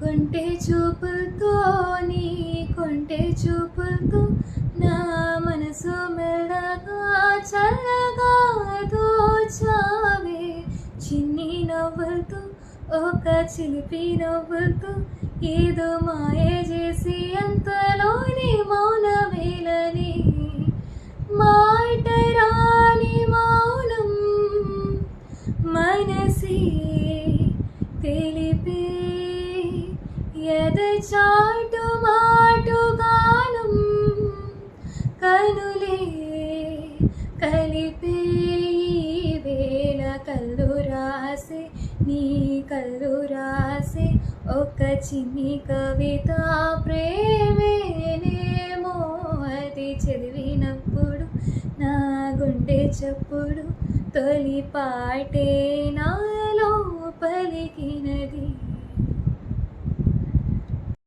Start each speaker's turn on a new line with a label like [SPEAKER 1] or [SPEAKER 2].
[SPEAKER 1] కొంటె చూపులతో నీ కొంటె చూపులతో నా మనసు మెల్లగా చల్లగా దోచావే. చిన్ని నవ్వులతో ఒక చిలిపి నవ్వులతో ఏదో మాయ చేసి అంతలోని మౌన వేలని మాట రాని మౌనం మనసే తెలిపే ఎదచాటు మాటు గానం కనులే కలిపే ఈ వేళ కళ్ళు రాసే నీ కళ్ళు రాసే ఒక చిన్ని కవిత ప్రేమేనేమో అది చదివినప్పుడు నా గుండె చప్పుడు తొలి పాటే నాలో